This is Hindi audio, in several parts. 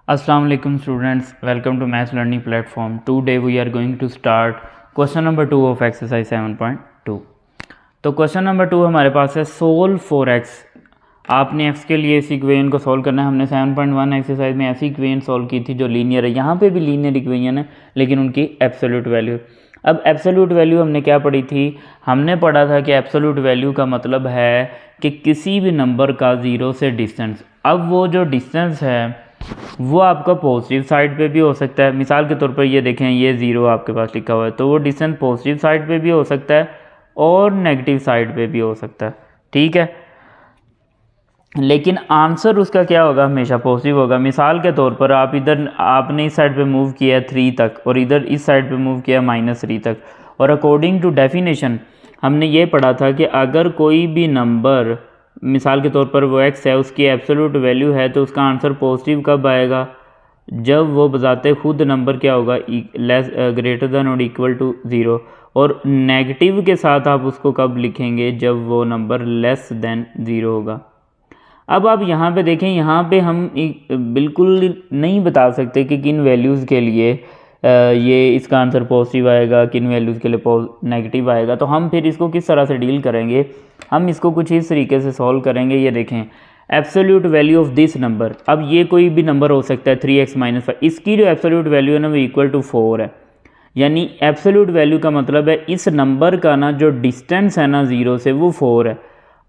Assalamu alaikum students, welcome to Maths Learning Platform. Today we are going to start question number 2 of exercise 7.2. तो क्वेश्चन नंबर 2 हमारे पास है सोल्व फॉर x। आपने x के लिए इस इक्वेशन को सॉल्व करना है। हमने 7.1 एक्सरसाइज में ऐसी इक्वेशन सॉल्व की थी जो लीनियर है। यहाँ पे भी लीनियर इक्वेशन है लेकिन उनकी एब्सोल्यूट वैल्यू। अब एब्सोल्यूट वैल्यू हमने क्या पढ़ी थी? हमने पढ़ा था कि एब्सोल्यूट वैल्यू का मतलब है कि किसी भी नंबर का ज़ीरो से डिस्टेंस। अब वो जो डिस्टेंस है वो आपका पॉजिटिव साइड पे भी हो सकता है। मिसाल के तौर पर ये देखें, ये ज़ीरो आपके पास लिखा हुआ है, तो वो डिस्टेंस पॉजिटिव साइड पे भी हो सकता है और नेगेटिव साइड पे भी हो सकता है। ठीक है, लेकिन आंसर उसका क्या होगा? हमेशा पॉजिटिव होगा। मिसाल के तौर पर आप इधर आपने इस साइड पे मूव किया 3 तक और इधर इस साइड पे मूव किया -3 तक, और अकॉर्डिंग टू डेफिनेशन हमने ये पढ़ा था कि अगर कोई भी नंबर, मिसाल के तौर पर वो x है, उसकी एब्सोल्यूट वैल्यू है, तो उसका आंसर पॉजिटिव कब आएगा? जब वो बजाते खुद नंबर क्या होगा? लेस ग्रेटर देन और इक्वल टू 0। और नेगेटिव के साथ आप उसको कब लिखेंगे? जब वो नंबर लेस देन 0 होगा। अब आप यहाँ पे देखें, यहाँ पे हम बिल्कुल नहीं बता सकते कि किन वैल्यूज़ के लिए ये इसका आंसर पॉजिटिव आएगा, किन वैल्यूज़ के लिए नेगेटिव आएगा। तो हम फिर इसको किस तरह से डील करेंगे? हम इसको कुछ इस तरीके से सॉल्व करेंगे। ये देखें, absolute value of this number. अब ये कोई भी नंबर हो सकता है 3x - 5। इसकी जो एब्सोल्यूट वैल्यू है ना वो इक्वल टू 4 है। यानी एब्सोल्यूट वैल्यू का मतलब है इस नंबर का ना जो डिस्टेंस है ना 0 से वो 4 है।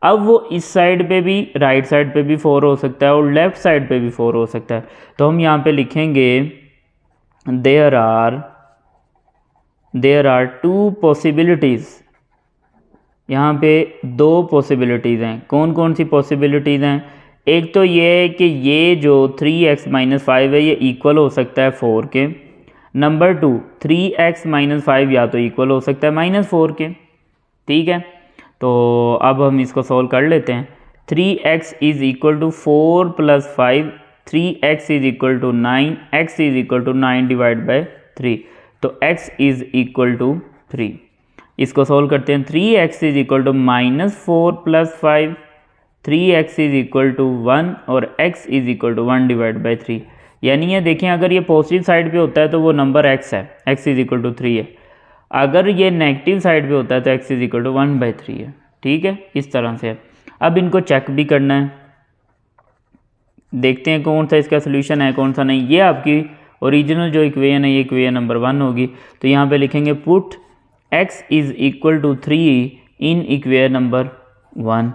अब वो इस साइड पे भी, राइट साइड पे भी 4 हो सकता है और लेफ़्ट साइड पे भी 4 हो सकता है। तो हम यहाँ पे लिखेंगे देयर आर टू पॉसिबिलिटीज़। यहाँ पे 2 पॉसिबिलिटीज़ हैं। कौन कौन सी पॉसिबिलिटीज़ हैं? एक तो ये है कि ये जो 3x - 5 है ये इक्वल हो सकता है 4 के। नंबर 2, 3x - 5 या तो इक्वल हो सकता है -4 के। ठीक है, तो अब हम इसको सॉल्व कर लेते हैं। 3x is equal to 4 + 5, 3x is equal to 9, x is equal to 9 divide by 3, तो x इज़ इक्वल टू 3। इसको सॉल्व करते हैं। 3x is equal to -4 + 5, 3x is equal to 1 और x is equal to 1 divide by 3। यानी ये देखें, अगर ये पॉजिटिव साइड पे होता है तो वो नंबर x है, x इज़ इक्वल टू 3 है। अगर ये नेगेटिव साइड पे होता है तो x इज़ इक्वल टू 1/3 है। ठीक है, इस तरह से है। अब इनको चेक भी करना है, देखते हैं कौन सा इसका सोल्यूशन है कौन सा नहीं। ये आपकी ओरिजिनल जो इक्वेशन है ये इक्वेशन नंबर 1 होगी। तो यहाँ पे लिखेंगे put x is equal to 3 in equation number 1।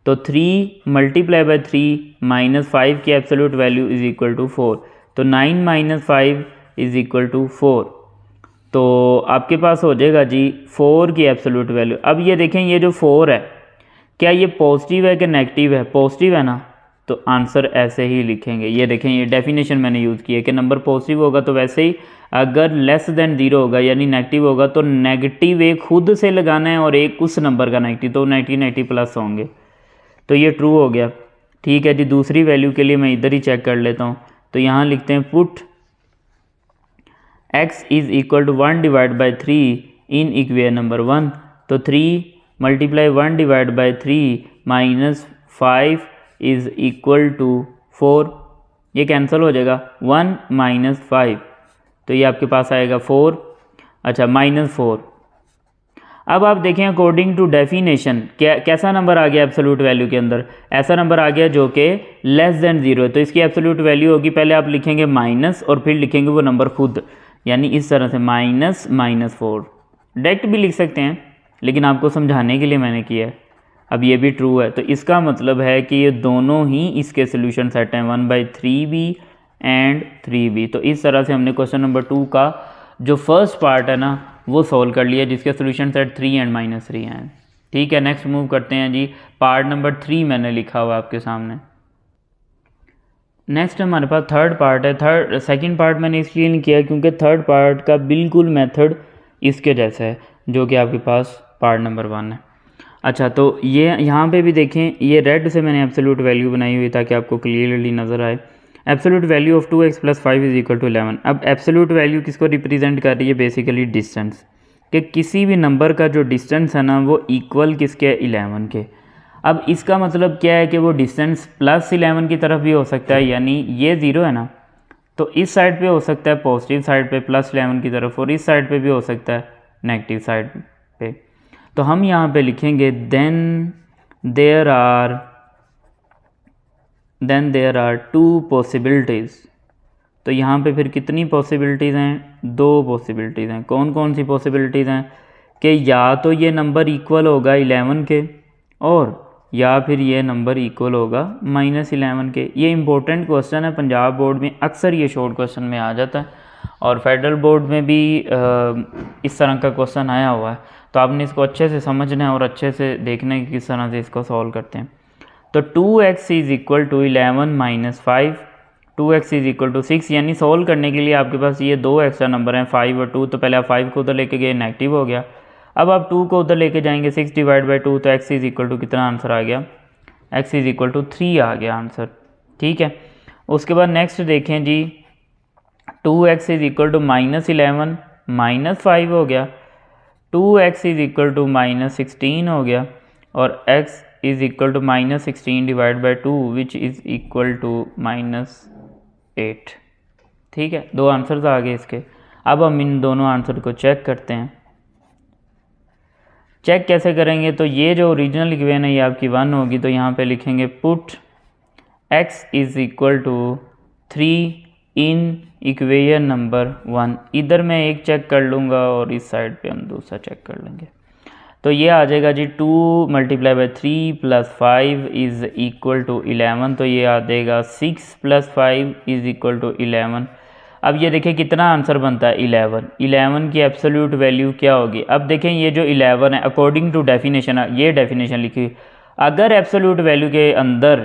तो 3 × 3 - 5 की absolute value is equal to 4, तो 9 - 5 इज़ इक्वल टू 4। तो आपके पास हो जाएगा जी 4 की एब्सोल्यूट वैल्यू। अब ये देखें, ये जो 4 है क्या ये पॉजिटिव है कि नेगेटिव है? पॉजिटिव है ना, तो आंसर ऐसे ही लिखेंगे। ये देखें, ये डेफिनेशन मैंने यूज़ की है कि नंबर पॉजिटिव होगा तो वैसे ही, अगर लेस देन 0 होगा यानी नेगेटिव होगा तो नेगेटिव एक खुद से लगाना है और एक उस नंबर का नेगेटिव, तो नेगेटिव प्लस होंगे। तो ये ट्रू हो गया। ठीक है जी, दूसरी वैल्यू के लिए मैं इधर ही चेक कर लेता हूँ। तो यहाँ लिखते हैं put x is equal to 1 divide by 3 in equation number 1। तो 3 × 1 divide by 3 - 5 is equal to 4। ये कैंसिल हो जाएगा, 1 - 5, तो ये आपके पास आएगा 4। अच्छा, -4। अब आप देखें अकॉर्डिंग टू डेफिनेशन कैसा नंबर आ गया एब्सोल्यूट वैल्यू के अंदर? ऐसा नंबर आ गया जो कि लेस देन 0 है। तो इसकी एब्सोल्यूट वैल्यू होगी, पहले आप लिखेंगे माइनस और फिर लिखेंगे वो नंबर खुद, यानी इस तरह से -4। डायरेक्ट भी लिख सकते हैं लेकिन आपको समझाने के लिए मैंने किया है। अब ये भी ट्रू है, तो इसका मतलब है कि ये दोनों ही इसके सोल्यूशन सेट हैं, 1/3b एंड 3b। तो इस तरह से हमने क्वेश्चन नंबर 2 का जो फर्स्ट पार्ट है ना वो सॉल्व कर लिया, जिसके सोल्यूशन सेट 3 एंड -3 हैं। ठीक है, नेक्स्ट मूव करते हैं जी। पार्ट नंबर 3 मैंने लिखा हुआ आपके सामने। नेक्स्ट हमारे पास थर्ड पार्ट है। सेकंड पार्ट मैंने इसलिए नहीं किया क्योंकि थर्ड पार्ट का बिल्कुल मेथड इसके जैसा है जो कि आपके पास पार्ट नंबर 1 है। अच्छा, तो ये यहाँ पे भी देखें, ये रेड से मैंने एब्सोल्यूट वैल्यू बनाई हुई ताकि आपको क्लियरली नज़र आए। Absolute value of 2x + 5 is equal to 11। अब एब्सोल्यूट वैल्यू किसको रिप्रेजेंट कर रही है? बेसिकली डिस्टेंस, कि किसी भी नंबर का जो डिस्टेंस है ना वो इक्वल किसके? 11 के। अब इसका मतलब क्या है कि वो डिस्टेंस +11 की तरफ भी हो सकता है, यानी ये 0 है ना, तो इस साइड पे हो सकता है पॉजिटिव साइड पे +11 की तरफ, और इस साइड पे भी हो सकता है नेगेटिव साइड पे। तो हम यहाँ पे लिखेंगे देन देयर आर 2 पॉसिबिलिटीज़। तो यहाँ पे फिर कितनी पॉसिबिलिटीज़ हैं? 2 पॉसिबिलिटीज़ हैं। कौन कौन सी पॉसिबिलिटीज़ हैं? कि या तो ये नंबर इक्वल होगा 11 के, और या फिर ये नंबर इक्वल होगा -11 के। ये इंपॉर्टेंट क्वेश्चन है, पंजाब बोर्ड में अक्सर ये शॉर्ट क्वेश्चन में आ जाता है, और फेडरल बोर्ड में भी इस तरह का क्वेश्चन आया हुआ है। तो आपने इसको अच्छे से समझना है और अच्छे से देखना है कि किस तरह से इसको सॉल्व करते हैं। तो 2x is equal to 11 - 5, 2x is equal to 6, यानी सॉल्व करने के लिए आपके पास ये 2 एक्स्ट्रा नंबर हैं 5 और 2। तो पहले आप 5 को उधर लेके गए, नेगेटिव हो गया। अब आप 2 को उधर लेके जाएंगे, 6 डिवाइड बाई 2, तो x इज़ इक्वल टू कितना आंसर आ गया? x इज़ इक्वल टू 3 आ गया आंसर। ठीक है, उसके बाद नेक्स्ट देखें जी, 2x इज़ इक्वल टू -11 -5 हो गया, 2x इज़ इक्वल टू -16 हो गया, और x is equal to -16 divide by 2 which is equal to -8। ठीक है, 2 आंसर्स आ गए इसके। अब हम इन दोनों आंसर को चेक करते हैं। चेक कैसे करेंगे? तो ये जो ओरिजिनल इक्वेशन है ये आपकी 1 होगी, तो यहाँ पे लिखेंगे put x is equal to 3 in equation number 1। इधर मैं एक चेक कर लूँगा और इस साइड पे हम दूसरा चेक कर लेंगे। तो ये आ जाएगा जी 2 × 3 + 5 इज़ इक्वल टू 11। तो ये आ जाएगा 6 + 5 इज़ इक्वल टू 11। अब ये देखें कितना आंसर बनता है? 11 की एब्सोल्यूट वैल्यू क्या होगी? अब देखें ये जो 11 है अकॉर्डिंग टू डेफिनेशन, ये डेफिनेशन लिखी, अगर एब्सोल्यूट वैल्यू के अंदर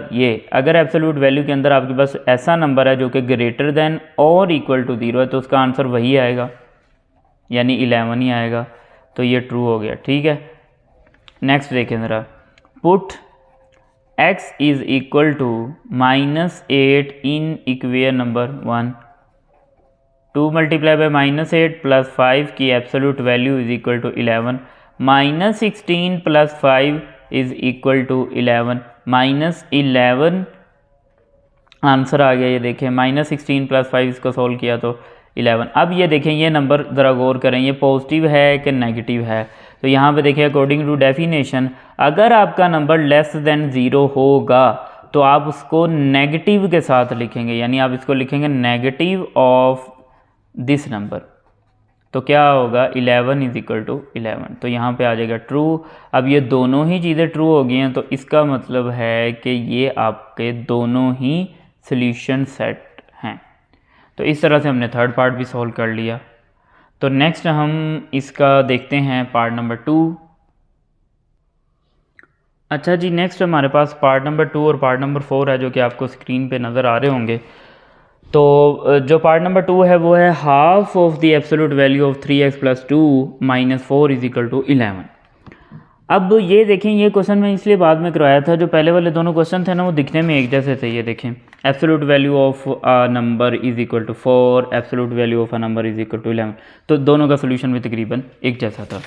अगर एब्सोल्यूट वैल्यू के अंदर आपके पास ऐसा नंबर है जो कि ग्रेटर देन और इक्वल टू 0 है, तो उसका आंसर वही आएगा, यानी 11 ही आएगा। तो ये ट्रू हो गया। ठीक है, नेक्स्ट देखें ज़रा, put x is equal to -8 in equation number 1। 2 × -8 + 5 की absolute value is equal to 11, -16 + 5 is equal to 11, -11 answer आ गया। ये देखें -16 + 5 इसको सॉल्व किया तो 11। अब ये देखें ये नंबर ज़रा गौर करें, ये पॉजिटिव है कि नेगेटिव है? तो यहाँ पे देखिए अकॉर्डिंग टू डेफिनेशन, अगर आपका नंबर लेस देन 0 होगा तो आप उसको नेगेटिव के साथ लिखेंगे, यानी आप इसको लिखेंगे नेगेटिव ऑफ दिस नंबर। तो क्या होगा? 11 इज़ इक्वल टू 11। तो यहाँ पे आ जाएगा ट्रू। अब ये दोनों ही चीज़ें ट्रू हो गई हैं, तो इसका मतलब है कि ये आपके दोनों ही सॉल्यूशन सेट हैं। तो इस तरह से हमने थर्ड पार्ट भी सॉल्व कर लिया। तो नेक्स्ट हम इसका देखते हैं पार्ट नंबर 2। अच्छा जी, नेक्स्ट हमारे पास पार्ट नंबर 2 और पार्ट नंबर 4 है, जो कि आपको स्क्रीन पे नज़र आ रहे होंगे। तो जो पार्ट नंबर 2 है वो है half of the absolute value of 3x + 2 - 4 is equal to 11। अब ये देखें, ये क्वेश्चन मैं इसलिए बाद में करवाया था, जो पहले वाले दोनों क्वेश्चन थे ना वो दिखने में एक जैसे थे। ये देखें, absolute value of a number is equal to 4, absolute value of a number is equal to 11। तो दोनों का सोल्यूशन भी तकरीबन एक जैसा था।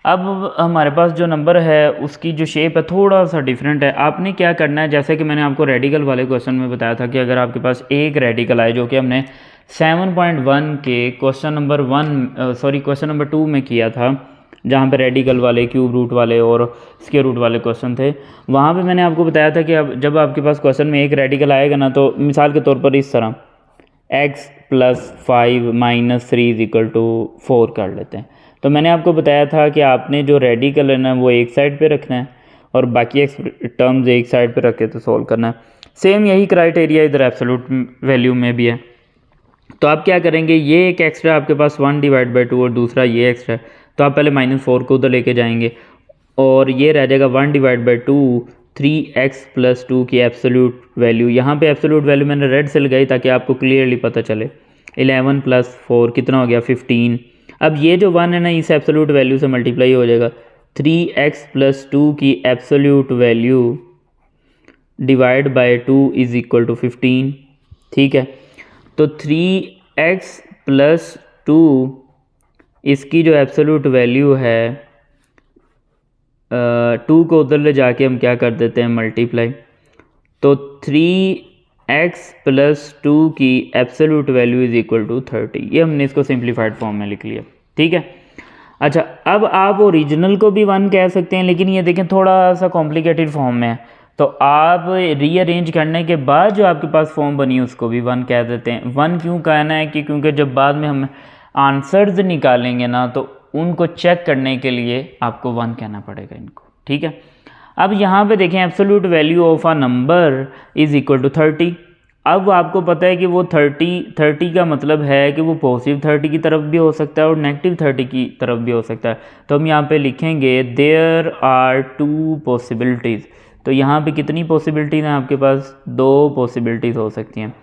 अब हमारे पास जो नंबर है उसकी जो शेप है थोड़ा सा डिफरेंट है। आपने क्या करना है, जैसे कि मैंने आपको रेडिकल वाले क्वेश्चन में बताया था कि अगर आपके पास एक रेडिकल आए, जो कि हमने 7.1 के क्वेश्चन नंबर 2 में किया था, जहाँ पे रेडिकल वाले, क्यूब रूट वाले और स्क्वायर रूट वाले क्वेश्चन थे, वहाँ पे मैंने आपको बताया था कि अब जब आपके पास क्वेश्चन में एक रेडिकल आएगा ना, तो मिसाल के तौर पर इस तरह x + 5 - 3 इज़ इक्वल टू 4 कर लेते हैं। तो मैंने आपको बताया था कि आपने जो रेडिकल है ना वो एक साइड पे रखना है और बाकी टर्म्स एक साइड पे रख के तो सॉल्व करना है। सेम यही क्राइटेरिया इधर एब्सोल्यूट वैल्यू में भी है। तो आप क्या करेंगे, ये एक एक्स्ट्रा आपके पास 1 / 2 और दूसरा ये एक्स्ट्रा है, तो आप पहले -4 को उधर लेके जाएंगे और ये रह जाएगा 1 / 2 3x + 2 की एब्सोल्यूट वैल्यू। यहाँ पे एब्सोल्यूट वैल्यू मैंने रेड से लगाई ताकि आपको क्लियरली पता चले। 11 + 4 कितना हो गया? 15। अब ये जो 1 है ना, इस एब्सोल्यूट वैल्यू से मल्टीप्लाई हो जाएगा। 3x + 2 की absolute value divide by 2 is equal to 15। ठीक है, तो 3x + 2 इसकी जो एब्सोल्यूट वैल्यू है 2 को उधर ले जाके हम क्या कर देते हैं? मल्टीप्लाई। तो 3 x प्लस 2 की absolute value is equal to 30। ये हमने इसको सिंप्लीफाइड फॉर्म में लिख लिया, ठीक है। अच्छा, अब आप ओरिजिनल को भी 1 कह सकते हैं, लेकिन ये देखें थोड़ा सा कॉम्प्लिकेटेड फॉर्म में है, तो आप रीअरेंज करने के बाद जो आपके पास फॉर्म बनी उसको भी 1 कह देते हैं। 1 क्यों कहना है कि क्योंकि जब बाद में हम आंसर्स निकालेंगे ना, तो उनको चेक करने के लिए आपको 1 कहना पड़ेगा इनको, ठीक है। अब यहाँ पे देखें absolute value of a number is equal to 30। अब आपको पता है कि वो 30 का मतलब है कि वो पॉजिटिव 30 की तरफ भी हो सकता है और नेगेटिव 30 की तरफ भी हो सकता है। तो हम यहाँ पे लिखेंगे देयर आर 2 पॉसिबिलिटीज़। तो यहाँ पे कितनी पॉसिबिलिटीज़ हैं आपके पास? 2 पॉसिबिलिटीज़ हो सकती हैं।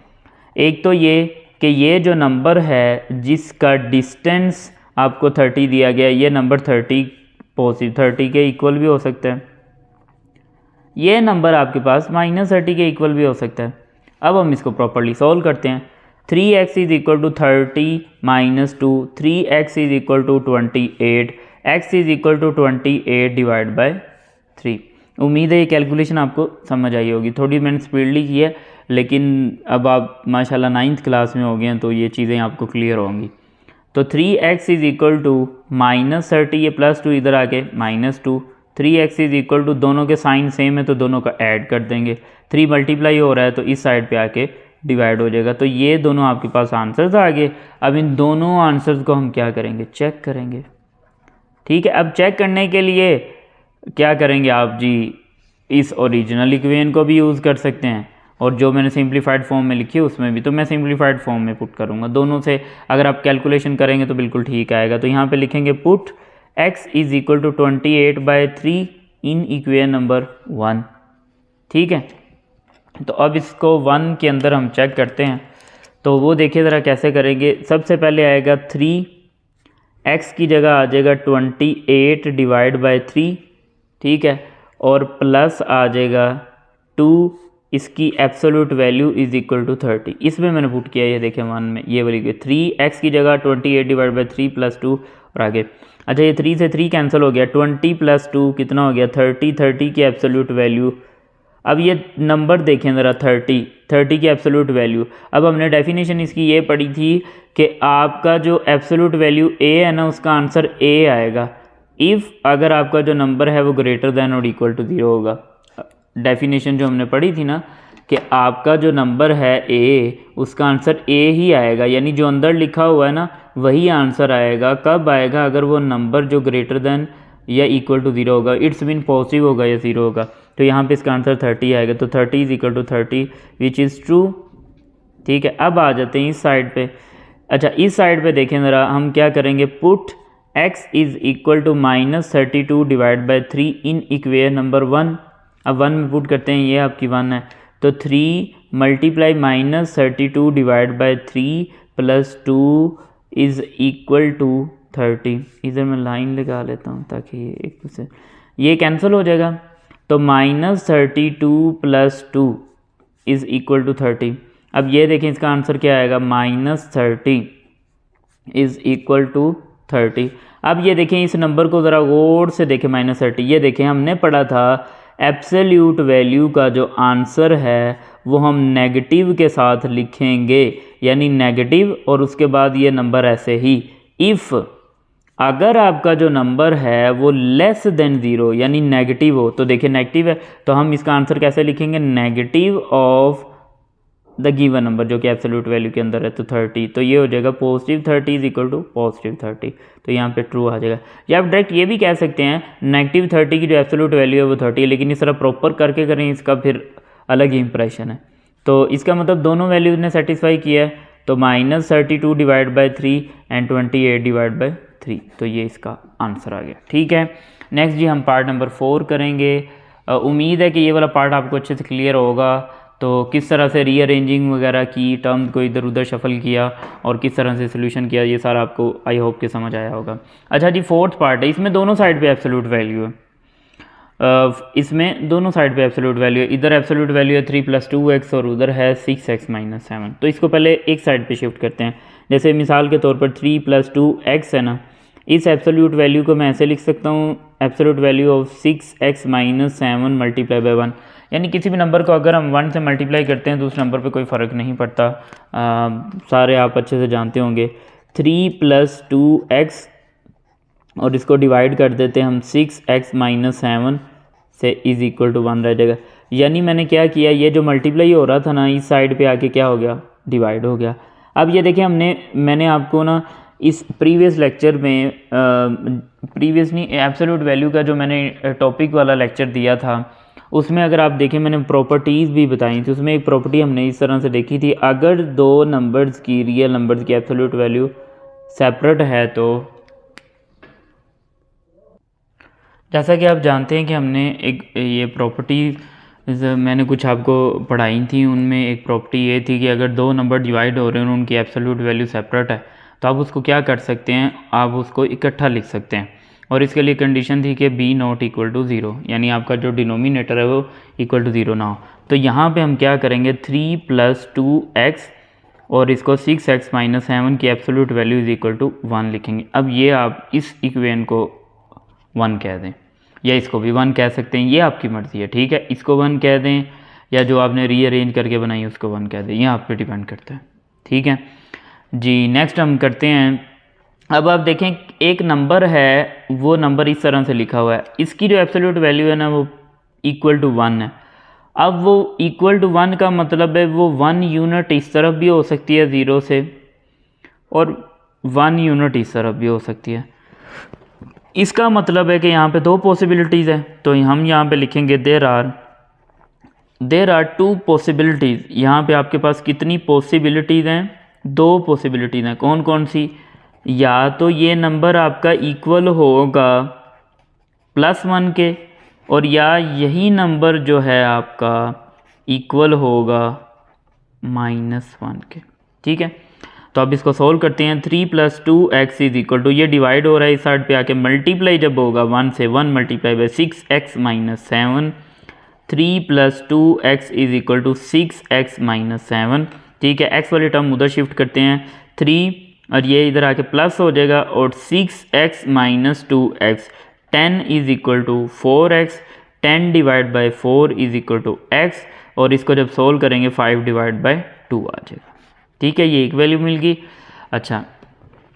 एक तो ये कि ये जो नंबर है जिसका डिस्टेंस आपको 30 दिया गया, ये नंबर 30 के इक्वल भी हो सकता है। ये नंबर आपके पास -30 के इक्वल भी हो सकता है। अब हम इसको प्रॉपर्ली सॉल्व करते हैं। 3x is equal to 30 minus 2, 3x is equal to 28, x is equal to 28 divide by 3। उम्मीद है ये कैलकुलेशन आपको समझ आई होगी। थोड़ी मैंने स्पीडली की है, लेकिन अब आप माशाल्लाह 9th क्लास में हो गए हैं तो ये चीज़ें आपको क्लियर होंगी। तो 3x इज इक्वल टू -30, ये +2 इधर आके -2, 3x इज इक्वल टू, दोनों के साइन सेम है तो दोनों का ऐड कर देंगे। 3 मल्टीप्लाई हो रहा है तो इस साइड पे आके डिवाइड हो जाएगा। तो ये दोनों आपके पास आंसर्स आ गए। अब इन दोनों आंसर्स को हम क्या करेंगे? चेक करेंगे, ठीक है। अब चेक करने के लिए क्या करेंगे आप जी? इस ओरिजिनल इक्वेशन को भी यूज़ कर सकते हैं और जो मैंने सिंप्लीफाइड फॉर्म में लिखी है उसमें भी। तो मैं सिंप्लीफाइड फॉर्म में पुट करूँगा। दोनों से अगर आप कैलकुलेशन करेंगे तो बिल्कुल ठीक आएगा। तो यहाँ पे लिखेंगे put x is equal to 28/3 in equation number 1, ठीक है। तो अब इसको 1 के अंदर हम चेक करते हैं। तो वो देखिए ज़रा कैसे करेंगे। सबसे पहले आएगा 3, x की जगह आ जाएगा 28 डिवाइड बाय 3, ठीक है, और प्लस आ जाएगा 2, इसकी absolute value is equal to 30। इसमें मैंने पुट किया, ये देखें 1 में ये वाली 3x की जगह 28 डिवाइड बाई 3 + 2 और आगे। अच्छा, ये 3 से 3 कैंसिल हो गया, 20 + 2 कितना हो गया? 30 की एब्सोल्यूट वैल्यू। अब ये नंबर देखें ज़रा, 30 की एब्सोल्यूट वैल्यू। अब हमने डेफिनेशन इसकी ये पढ़ी थी कि आपका जो एब्सोल्यूट वैल्यू a है ना, उसका आंसर a आएगा इफ़ अगर आपका जो नंबर है वो ग्रेटर दैन और इक्वल टू 0 होगा। डेफिनेशन जो हमने पढ़ी थी ना कि आपका जो नंबर है a, उसका आंसर a ही आएगा, यानी जो अंदर लिखा हुआ है ना वही आंसर आएगा। कब आएगा? अगर वो नंबर जो ग्रेटर दैन या इक्वल टू 0 होगा, इट्स मीन पॉजिटिव होगा या 0 होगा। तो यहाँ पे इसका आंसर 30 आएगा। तो 30 is equal to 30 which is true, ठीक है। अब आ जाते हैं इस साइड पे। अच्छा, इस साइड पे देखें ज़रा, हम क्या करेंगे? Put x is equal to -32 divide by 3 in equation number 1। अब 1 में पुट करते हैं, ये आपकी 1 है। तो 3 multiply -32 divide by 3 + 2 is equal to 30। इधर मैं लाइन लगा लेता हूँ ताकि एक दूसरे ये कैंसिल हो जाएगा। तो -32 + 2 इज़ इक्वल टू 30। अब ये देखें इसका आंसर क्या आएगा? -30 इज़ इक्वल टू 30। अब ये देखें इस नंबर को ज़रा गौर से देखें, -30। ये देखें हमने पढ़ा था एब्सोल्यूट वैल्यू का जो आंसर है वो हम नेगेटिव के साथ लिखेंगे, यानी नेगेटिव और उसके बाद ये नंबर ऐसे ही। इफ़ अगर आपका जो नंबर है वो लेस देन 0 यानी नेगेटिव हो, तो देखिए नेगेटिव है तो हम इसका आंसर कैसे लिखेंगे? Negative of the given number जो कि एब्सोल्यूट वैल्यू के अंदर है, तो 30। तो ये हो जाएगा +30 इज इक्वल टू +30। तो यहाँ पे ट्रू आ जाएगा। या आप डायरेक्ट ये भी कह सकते हैं -30 की जो एब्सोल्यूट वैल्यू है वो 30 है, लेकिन इस तरह प्रॉपर करके करें इसका फिर अलग ही इंप्रेशन है। तो इसका मतलब दोनों वैल्यूज ने सेटिस्फाई किया है। तो -32 divide by 3 and 28 divide by 3, तो ये इसका आंसर आ गया, ठीक है। नेक्स्ट जी हम पार्ट नंबर 4 करेंगे। उम्मीद है कि ये वाला पार्ट आपको अच्छे से क्लियर होगा। तो किस तरह से रीअरेंजिंग वगैरह की, टर्म्स को इधर उधर शफल किया और किस तरह से सोल्यूशन किया, ये सारा आपको आई होप के समझ आया होगा। अच्छा जी, 4th पार्ट है, इसमें दोनों साइड पे एब्सोल्यूट वैल्यू है। इसमें दोनों साइड पे एब्सोल्यूट वैल्यू है। इधर एब्सोल्यूट वैल्यू है 3 + 2x और उधर है 6x - 7। तो इसको पहले एक साइड पे शिफ्ट करते हैं। जैसे मिसाल के तौर पर 3 + 2x है ना, इस एब्सोल्यूट वैल्यू को मैं ऐसे लिख सकता हूँ, एब्सोल्यूट वैल्यू ऑफ 6x - 7 × 1। यानी किसी भी नंबर को अगर हम 1 से मल्टीप्लाई करते हैं तो उस नंबर पे कोई फ़र्क नहीं पड़ता। सारे आप अच्छे से जानते होंगे। 3 + 2x और इसको डिवाइड कर देते हैं हम 6x - 7 से इज़ इक्वल टू 1 रह जाएगा। यानी मैंने क्या किया, ये जो मल्टीप्लाई हो रहा था ना इस साइड पे आके क्या हो गया, डिवाइड हो गया। अब ये देखिए मैंने आपको ना इस प्रीवियस लेक्चर में प्रीवियस नहीं एब्सोल्यूट वैल्यू का जो मैंने टॉपिक वाला लेक्चर दिया था उसमें अगर आप देखें मैंने प्रॉपर्टीज़ भी बताई थी। उसमें एक प्रॉपर्टी हमने इस तरह से देखी थी, अगर दो नंबर्स की रियल नंबर्स की एब्सोल्यूट वैल्यू सेपरेट है तो जैसा कि आप जानते हैं कि हमने एक ये प्रॉपर्टी मैंने कुछ आपको पढ़ाई थी, उनमें एक प्रॉपर्टी ये थी कि अगर दो नंबर डिवाइड हो रहे हैं और उनकी एब्सोल्यूट वैल्यू सेपरेट है तो आप उसको क्या कर सकते हैं, आप उसको इकट्ठा लिख सकते हैं। और इसके लिए कंडीशन थी कि b नॉट इक्वल टू 0, यानी आपका जो डिनोमिनेटर है वो इक्वल टू 0 ना हो। तो यहाँ पे हम क्या करेंगे, 3 + 2x और इसको 6x - 7 की absolute value is equal to 1 लिखेंगे। अब ये आप इस इक्वेशन को 1 कह दें या इसको भी 1 कह सकते हैं, ये आपकी मर्ज़ी है, ठीक है। इसको 1 कह दें या जो आपने रीअरेंज करके बनाई उसको 1 कह दें, ये आप पे डिपेंड करता है, ठीक है जी। नेक्स्ट हम करते हैं। अब आप देखें एक नंबर है, वो नंबर इस तरह से लिखा हुआ है, इसकी जो एब्सोल्यूट वैल्यू है ना वो इक्वल टू 1 है। अब वो इक्वल टू 1 का मतलब है वो 1 यूनिट इस तरफ भी हो सकती है 0 से और 1 यूनिट इस तरफ भी हो सकती है। इसका मतलब है कि यहाँ पे दो पॉसिबिलिटीज़ है, तो हम यहाँ पे लिखेंगे देर आर 2 पॉसिबिलिटीज़। यहाँ पे आपके पास कितनी पॉसिबिलिटीज़ हैं, 2 पॉसिबिलिटीज़ हैं। कौन कौन सी, या तो ये नंबर आपका इक्वल होगा +1 के और या यही नंबर जो है आपका इक्वल होगा -1 के, ठीक है। तो अब इसको सॉल्व करते हैं। 3 + 2x इज इक्वल टू, ये डिवाइड हो रहा है इस साइड पे आके, मल्टीप्लाई जब होगा 1 से 1 multiply by 6x - 7, 3 + 2x is equal to 6x - 7, ठीक है। x वाली टर्म उधर शिफ्ट करते हैं 3 और ये इधर आके प्लस हो जाएगा और 6x - 2x 10 is equal to 4x, 10 divide by 4 is equal to x और इसको जब सोल्व करेंगे 5 डिवाइड बाई 2 आ जाएगा, ठीक है। ये एक वैल्यू मिल गई। अच्छा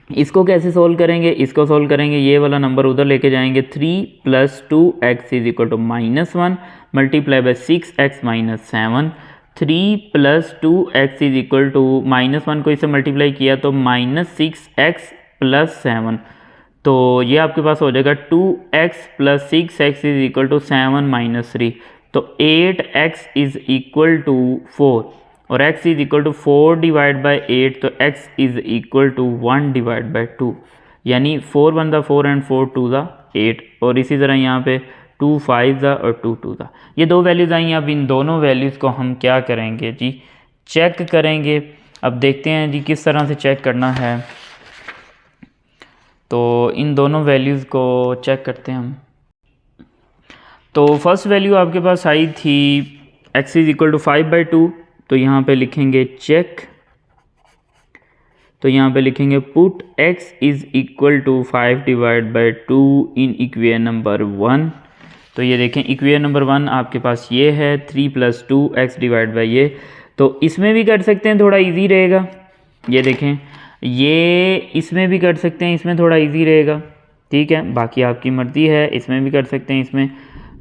इसको कैसे सोल्व करेंगे, इसको सोल्व करेंगे, ये वाला नंबर उधर लेके जाएंगे। 3 + 2x is equal to -1 multiply by 6x - 7, 3 + 2x is equal to -1 को इससे मल्टीप्लाई किया तो -6x + 7, तो ये आपके पास हो जाएगा 2x + 6x is equal to 7 - 3, तो 8x इज इक्वल टू 4 और x is equal to 4 divide by 8, तो x is equal to 1 divide by 2, यानी 4 × 1 = 4 एंड 4 × 2 = 8। और इसी तरह यहाँ पे 2 × 5 = और 2 × 2 = ये दो वैल्यूज़ आई। अब इन दोनों वैल्यूज़ को हम क्या करेंगे जी, चेक करेंगे। अब देखते हैं जी किस तरह से चेक करना है। तो इन दोनों वैल्यूज़ को चेक करते हैं हम। तो फर्स्ट वैल्यू आपके पास आई थी x इज इक्वल टू 5/2, तो यहाँ पे लिखेंगे चेक, तो यहाँ पे लिखेंगे put x is equal to 5 divide by 2 in equation number 1। तो ये देखें इक्वेशन नंबर 1 आपके पास ये है 3 + 2x डिवाइड बाई ये, तो इसमें भी कर सकते हैं, थोड़ा इजी रहेगा। ये देखें ये इसमें भी कर सकते हैं, इसमें थोड़ा इजी रहेगा, ठीक है। बाकी आपकी मर्ज़ी है, इसमें भी कर सकते हैं इसमें।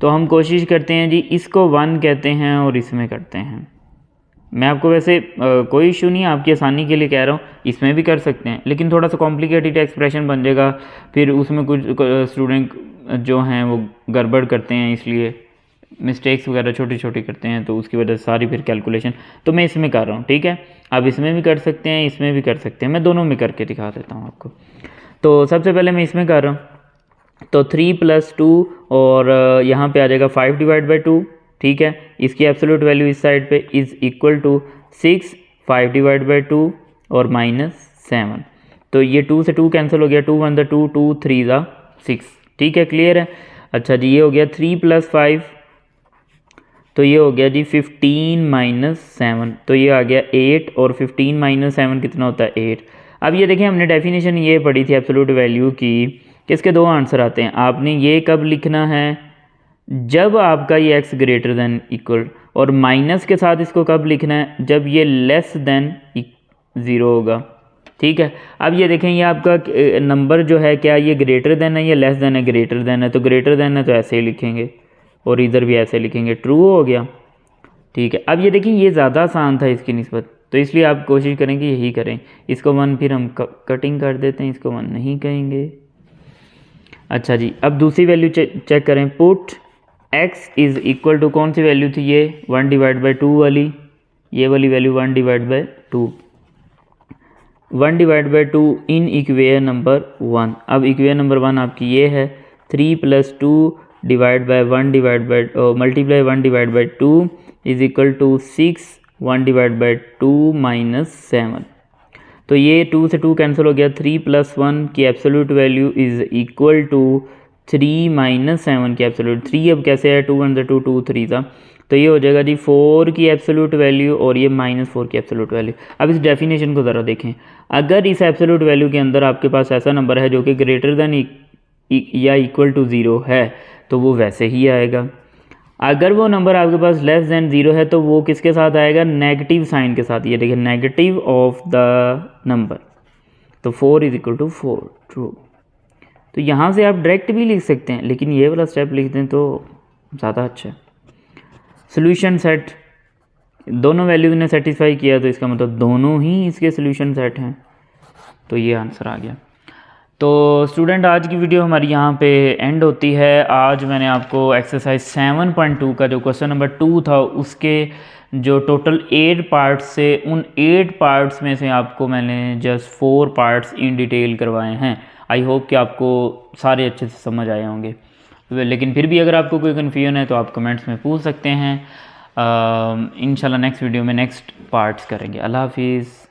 तो हम कोशिश करते हैं जी इसको 1 कहते हैं और इसमें करते हैं। मैं आपको वैसे कोई इशू नहीं है, आपकी आसानी के लिए कह रहा हूँ, इसमें भी कर सकते हैं, लेकिन थोड़ा सा कॉम्प्लिकेटेड एक्सप्रेशन बन जाएगा, फिर उसमें कुछ स्टूडेंट जो हैं वो गड़बड़ करते हैं, इसलिए मिस्टेक्स वगैरह छोटी छोटी करते हैं, तो उसकी वजह से सारी फिर कैलकुलेशन, तो मैं इसमें कर रहा हूँ, ठीक है। आप इसमें भी कर सकते हैं, इसमें भी कर सकते हैं, मैं दोनों में करके दिखा देता हूँ आपको। तो सबसे पहले मैं इसमें कर रहा हूँ, तो 3 + 2 और यहाँ पे आ जाएगा 5 डिवाइड बाई 2, ठीक है। इसकी एब्सोल्यूट वैल्यू इस साइड पे is equal to 6, 5 divide by 2 और -7, तो ये 2 से 2 कैंसिल हो गया, 2 × 1 = 2, 2 × 3 = 6, ठीक है, क्लियर है। अच्छा जी ये हो गया 3 + 5, तो ये हो गया जी 15 - 7, तो ये आ गया 8 और 15 - 7 कितना होता है 8। अब ये देखें हमने डेफिनेशन ये पढ़ी थी एब्सोल्यूट वैल्यू की, किसके दो आंसर आते हैं। आपने ये कब लिखना है, जब आपका ये एक्स ग्रेटर देन इक्वल, और माइनस के साथ इसको कब लिखना है, जब ये लेस देन 0 होगा। ठीक है, अब ये देखें ये आपका नंबर जो है क्या ये ग्रेटर देन है या लेस देन है, ग्रेटर देन है, तो ग्रेटर देन है तो ऐसे ही लिखेंगे और इधर भी ऐसे लिखेंगे, ट्रू हो गया। ठीक है, अब ये देखिए ये ज़्यादा आसान था इसकी निस्बत, तो इसलिए आप कोशिश करेंगे यही करें। इसको 1 फिर हम कटिंग कर देते हैं, इसको 1 नहीं कहेंगे। अच्छा जी, अब दूसरी वैल्यू चेक करें। Put x is equal to, कौन सी वैल्यू थी ये, 1/2 वाली, ये वाली वैल्यू 1/2, 1/2 इन इक्वेशन नंबर 1। अब इक्वेशन नंबर 1 आपकी ये है, 3 + 2 divide by 1 multiply 1/2 is equal to 6, 1/2 - 7। तो ये 2 से 2 कैंसिल हो गया, 3 + 1 की absolute value is equal to 3 - 7 की एब्सोल्यूट। 3 अब कैसे है, 2 × 2 2 3 था, तो ये हो जाएगा जी 4 की एब्सोल्यूट वैल्यू और ये -4 की एब्सोल्यूट वैल्यू। अब इस डेफिनेशन को ज़रा देखें, अगर इस एब्सोल्यूट वैल्यू के अंदर आपके पास ऐसा नंबर है जो कि ग्रेटर देन या इक्वल टू 0 है तो वो वैसे ही आएगा। अगर वो नंबर आपके पास लेस देन 0 है तो वो किसके साथ आएगा, नेगेटिव साइन के साथ। ये देखिए नेगेटिव ऑफ द नंबर, तो 4 = 4, ट्रू। तो यहाँ से आप डायरेक्ट भी लिख सकते हैं, लेकिन ये वाला स्टेप लिख दें तो ज़्यादा अच्छा है। सोल्यूशन सेट, दोनों वैल्यूज ने सेटिस्फाई किया तो इसका मतलब दोनों ही इसके सोल्यूशन सेट हैं, तो ये आंसर आ गया। तो स्टूडेंट आज की वीडियो हमारी यहाँ पे एंड होती है। आज मैंने आपको एक्सरसाइज 7.2 का जो क्वेश्चन नंबर 2 था उसके जो टोटल 8 पार्ट्स से, उन 8 पार्ट्स में से आपको मैंने जस्ट 4 पार्ट्स इन डिटेल करवाए हैं। आई होप कि आपको सारे अच्छे से समझ आए होंगे, लेकिन फिर भी अगर आपको कोई कन्फ्यूजन है तो आप कमेंट्स में पूछ सकते हैं। इंशाल्लाह नेक्स्ट वीडियो में नेक्स्ट पार्ट्स करेंगे। अल्लाह हाफिज़।